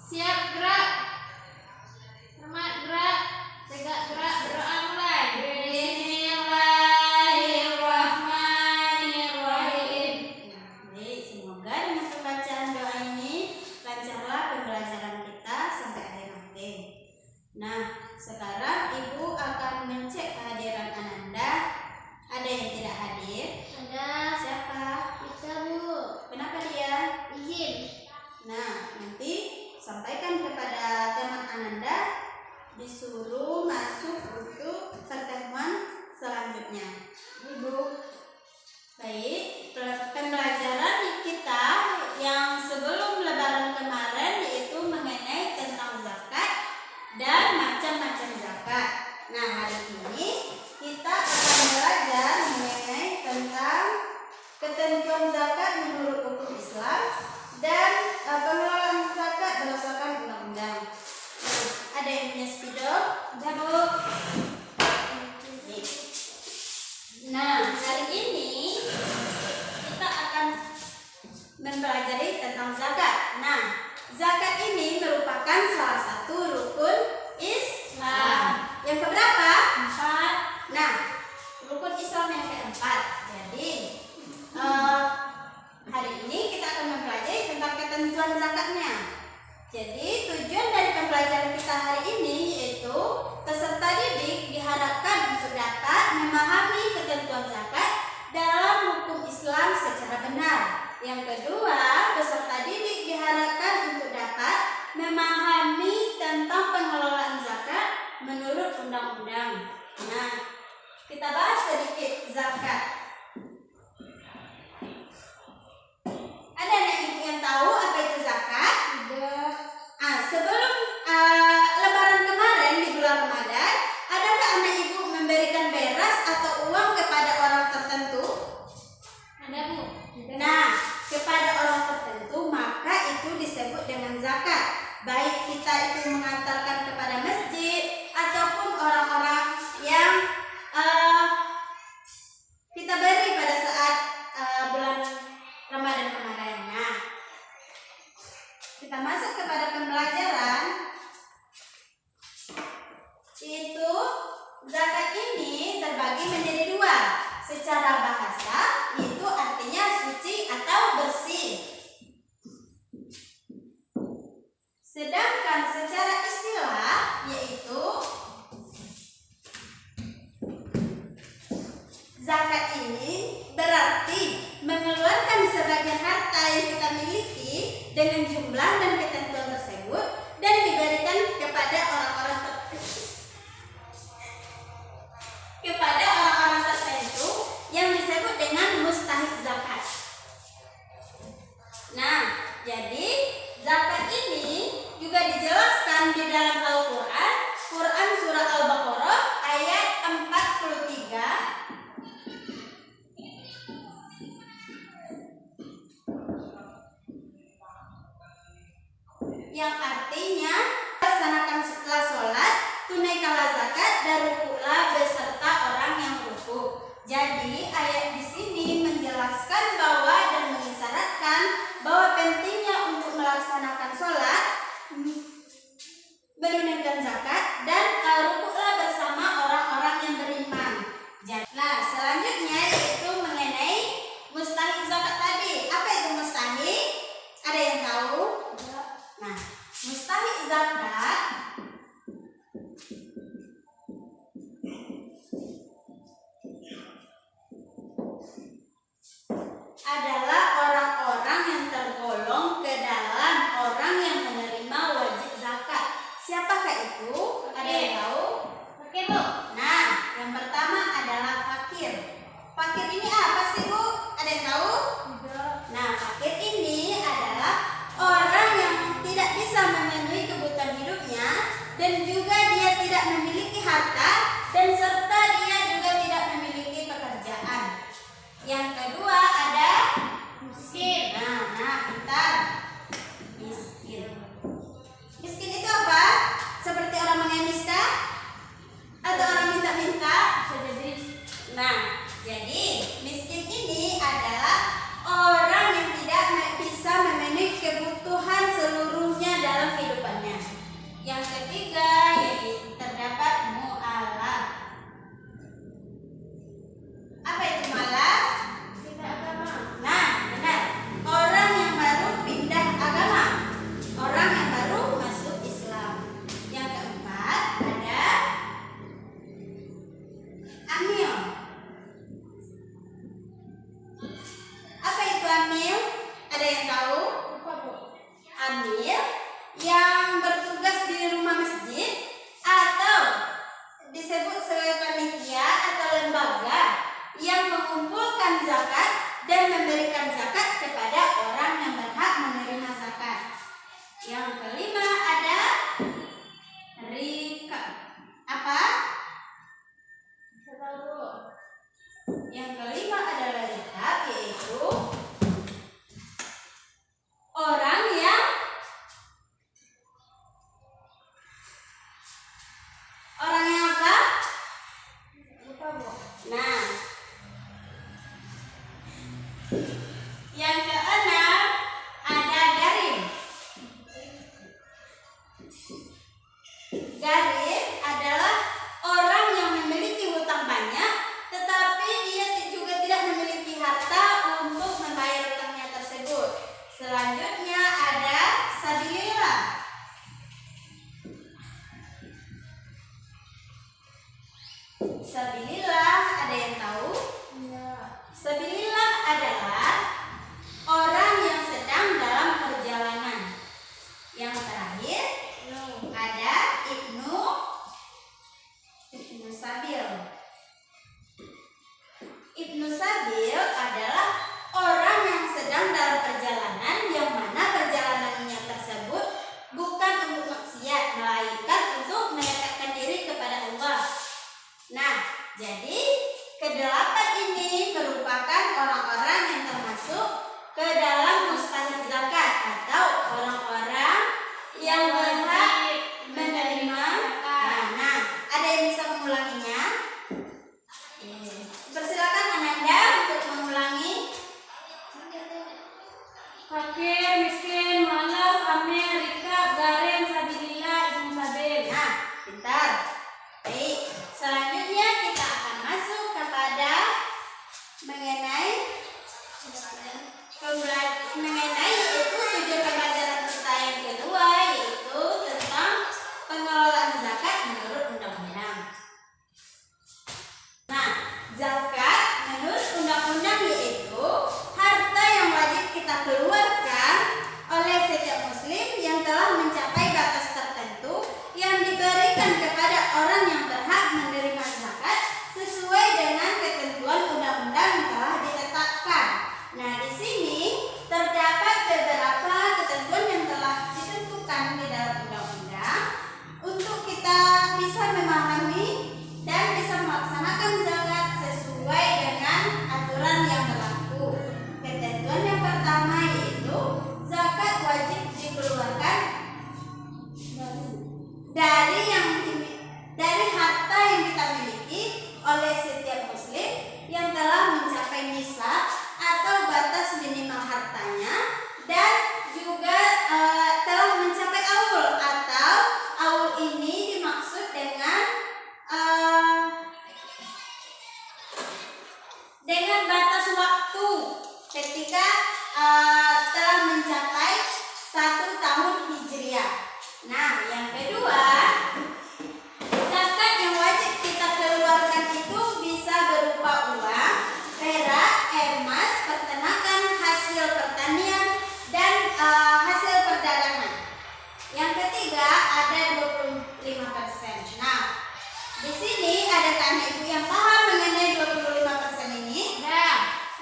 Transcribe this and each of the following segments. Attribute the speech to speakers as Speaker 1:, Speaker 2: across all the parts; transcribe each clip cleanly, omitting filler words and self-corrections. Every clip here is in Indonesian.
Speaker 1: Siap, gerak. Hormat, gerak. Tegak, gerak. Berdoa mulai. Bismillahirrahmanirrahim.
Speaker 2: Baik, semoga dengan pembacaan doa ini lancarlah pembelajaran kita sampai akhir nanti. Nah, sekarang Ibu akan mencek kehadiran Ananda. Ada yang tidak hadir?
Speaker 1: Ada.
Speaker 2: Siapa?
Speaker 1: Bisa, Bu.
Speaker 2: Kenapa dia?
Speaker 1: Izin.
Speaker 2: Nah, nanti sampaikan kepada teman Ananda, disuruh masuk untuk pertemuan selanjutnya. Ibu. Baik, pembelajaran kita yang sebelum Lebaran kemarin yaitu mengenai tentang zakat dan macam-macam zakat. Nah, hari ini kita akan belajar mengenai tentang ketentuan zakat menurut hukum Islam dan pengelolaan zakat berdasarkan undang-undang. Nah, ada yang punya spidol? Ada, Bu. Nah, hari ini kita akan mempelajari tentang zakat. Nah, zakat ini merupakan salah satu rukun Islam. Yang keberapa? 4. Nah, rukun Islam yang keempat. Jadi, hari ini kita akan mempelajari tentang ketentuan zakatnya. Jadi, tujuan dari pembelajaran kita hari ini yaitu peserta didik diharapkan untuk dapat memahami ketentuan zakat dalam hukum Islam secara benar. Yang kedua, peserta didik diharapkan untuk dapat memahami tentang pengelolaan zakat menurut undang-undang. Nah, kita bahas sedikit zakat. Ada anak ibu yang tahu apa itu zakat?
Speaker 1: Tidak.
Speaker 2: Sebelum Lebaran kemarin di bulan Ramadan, adakah anak ibu memberikan beras atau uang kepada orang tertentu?
Speaker 1: Ada, Bu. Tidak.
Speaker 2: Nah, kepada orang tertentu maka itu disebut dengan zakat. Baik kita itu mengantarkan kepada masjid ataupun orang-orang yang kita beri pada saat bulan Ramadan kemarin. Nah, kita masuk kepada pembelajaran. Itu zakat ini terbagi menjadi 2. Secara bahasa itu artinya suci atau bersih. Sedangkan secara istilah yaitu zakat ini berarti mengeluarkan sebagian harta yang kita miliki dengan jumlah dan ketentuan tersebut dan diberikan kepada orang-orang tertentu yang disebut dengan mustahik zakat. Nah, jadi zakat ini juga dijelaskan di dalam Al-Quran, Quran surah Al-Baqarah ayat 43. Yang artinya laksanakan setelah sholat, tunaikanlah zakat dan rukuklah beserta orang yang rukuk. Jadi ayat di sini menjelaskan bahwa dan mengisyaratkan bahwa pentingnya untuk melaksanakan sholat, menunaikan zakat dan rukuklah bersama orang-orang yang beriman. Nah, selanjutnya yaitu mengenai mustahik zakat tadi. Apa itu mustahik? Ada yang tahu? Nah, mustahik zakat amil yang bertugas di rumah masjid atau disebut sebagai panitia atau lembaga yang mengumpulkan zakat dan memberikan zakat kepada orang yang berhak menerima zakat. Yang kelima ada rikab. Apa? Yang kelima adalah rikab, yaitu orang yang apa? Nah, yang keenam ada garim. Garim adalah orang yang memiliki hutang banyak, tetapi dia juga tidak memiliki harta untuk membayar hutangnya tersebut. Selanjutnya ada sabilillah. Sabilillah, ada yang tahu? Sabilillah adalah orang yang sedang dalam perjalanan. Yang terakhir ada Ibnu Sabil. Ibnu Sabil adalah orang yang sedang dalam perjalanan, yang mana perjalanannya tersebut bukan untuk maksiat, melainkan untuk mendekatkan diri kepada Allah. Nah, jadi kedelapan ini merupakan orang-orang yang termasuk ke dalam mustahik zakat atau orang-orang yang berhak menerima. Nah, ada yang bisa mengulanginya? Persilakan Ananda untuk mengulangi.
Speaker 1: Fakir, miskin, mualaf, amil, rikab, garim, sabilillah, ibnu sabil.
Speaker 2: Nah, pintar. Baik, selanjutnya kita akan masuk kepada mengenai yaitu tujuan pembelajaran kita yang kedua, yaitu tentang pengelolaan zakat menurut undang-undang. Nah, zakat menurut undang-undang yaitu harta yang wajib kita keluarkan oleh setiap muslim yang telah mencapai batas tertentu yang diberikan kepada orang yang berhak menerima zakat sesuai dengan ketentuan undang-undang yang telah ditetapkan. Nah, di sini terdapat beberapa ketentuan yang telah ditentukan di dalam undang-undang untuk kita bisa memahami dan bisa melaksanakan zakat sesuai dengan aturan yang berlaku. Ketentuan yang pertama yaitu zakat wajib dikeluarkan dari harta yang kita miliki oleh setiap muslim yang telah mencapai nisab atau batas minimal hartanya dan juga telah mencapai aul, atau aul ini dimaksud dengan batas waktu ketika telah mencapai 1 tahun hijriah. Nah, yang kedua, zakat yang wajib kita keluarkan itu bisa berupa uang, perak, emas, peternakan, hasil pertanian, dan hasil perdagangan. Yang ketiga ada 25%. Nah, di sini adakah anak ibu yang paham mengenai 25% ini?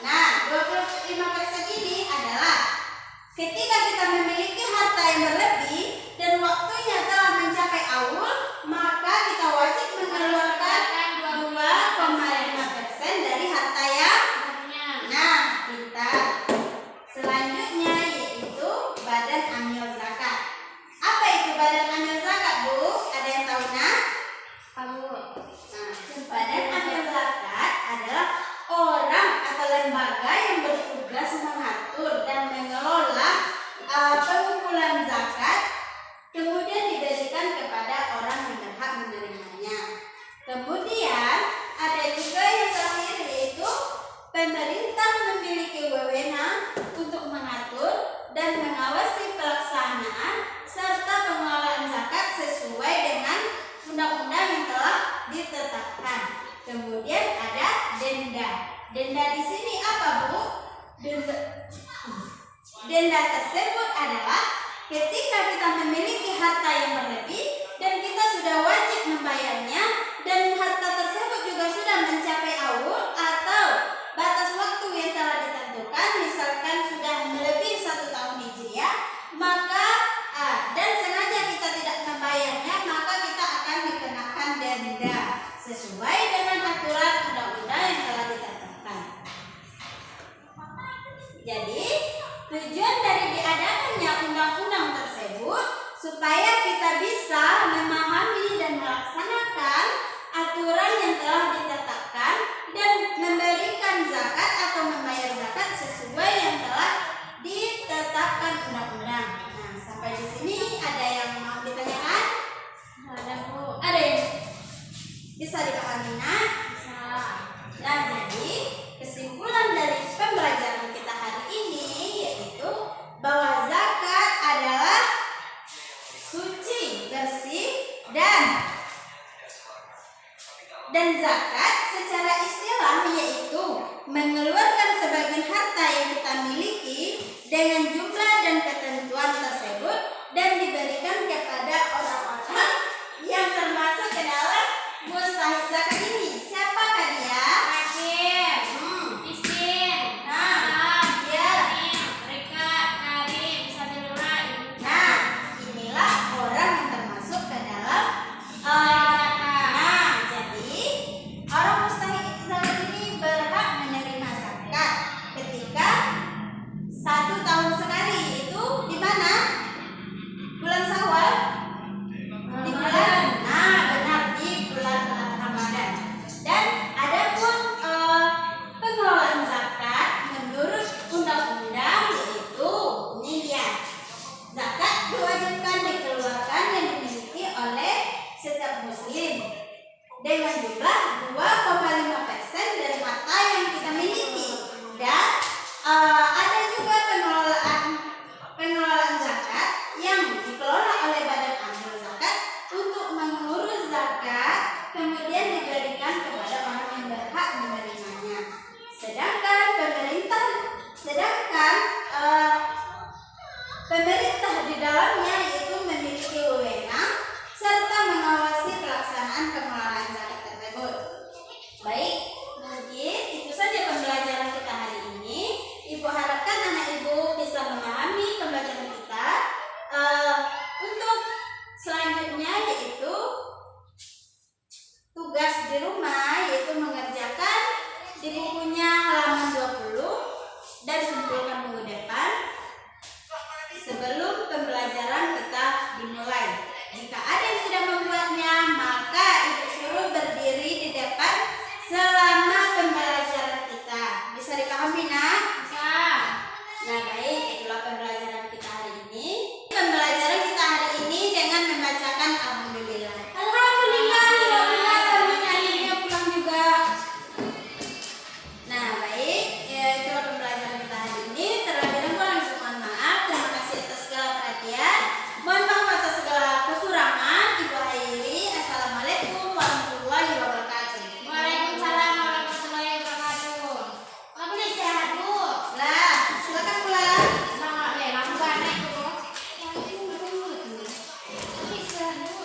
Speaker 2: Nah, 25% ini adalah ketika kita memiliki harta yang berlebih dan waktunya telah mencapai aul, maka kita wajib mengeluarkan 2,5% dari harta yang nah, kita. Selanjutnya yaitu badan amil zakat. Apa itu badan amil zakat, Bu? Ada yang tahu, Nak? Nah, badan amil zakat adalah orang atau lembaga yang bertugas mengatur dan mengelola pengumpulan zakat, kemudian diberikan kepada orang yang berhak menerimanya. Kemudian ada juga yang terakhir yaitu pemerintah memiliki wewenang untuk mengatur dan mengawasi pelaksanaan serta pengelolaan zakat sesuai dengan undang-undang yang telah ditetapkan. Kemudian ada denda. Denda di sini apa, Bu? Denda tersebut adalah ketika kita memiliki harta yang berlebih dan kita sudah wajib membayarnya dan harta tersebut juga sudah mencapai awal atau batas waktu yang telah ditentukan, misalkan sudah melebihi 1 tahun Hijriah, maka dan sengaja kita tidak membayarnya, maka kita akan dikenakan denda sesuai dengan aturan undang-undang yang telah ditetapkan. Jadi, tujuan dari diadakannya undang-undang tersebut supaya kita bisa memahami dan melaksanakan aturan yang telah ditetapkan dan memberikan zakat atau membayar zakat sesuai yang telah ditetapkan undang-undang. Nah, sampai di sini ada yang mau ditanyakan?
Speaker 1: Ada Bu.
Speaker 2: Ada yang bisa dipahami? Nah,
Speaker 1: Bisa.
Speaker 2: jadi kesimpulan dari pembelajaran kita hari ini yaitu bahwa zakat adalah suci, bersih, dan zakat secara istilah yaitu mengeluarkan sebagian harta yang kita miliki dengan jumlah dan ketentuan tersebut dan diberikan kepada orang-orang yang termasuk ke dalam mustahik zakat ini. Siapakah dia?
Speaker 1: Hakim. Isin.
Speaker 2: Nah,
Speaker 1: Alam.
Speaker 2: ya.
Speaker 1: Nim. Rika. Karim. Sabilullah.
Speaker 2: Nah, inilah orang yang termasuk ke dalam jadi orang mustahik zakat ini berhak menerima zakat ketika 1 tahun sekali, itu di mana? Bulan Syawal? Di bulan, benar, di bulan Ramadan. Dan adapun pengelolaan zakat menurut undang-undang yaitu ini dia. Zakat diwajibkan dikeluarkan yang dimiliki oleh setiap muslim dengan jumlah 2,5% dari harta yang kita miliki. Dan ada juga pengelolaan zakat yang dikelola oleh Badan Amil Zakat untuk mengurus zakat kemudian diberikan kepada orang yang berhak menerimanya. Sedangkan pemerintah di dalamnya yaitu memiliki wewenang serta mengawasi pelaksanaan pengelolaan zakat tersebut. Baik, mungkin itu saja pembelajaran kita hari ini. Ibu harapkan anak ibu bisa memahami pembelajaran kita. Untuk selanjutnya yaitu tugas di rumah yaitu mengerjakan di bukunya halaman 20 dan kumpulkan minggu depan sebelum pembelajaran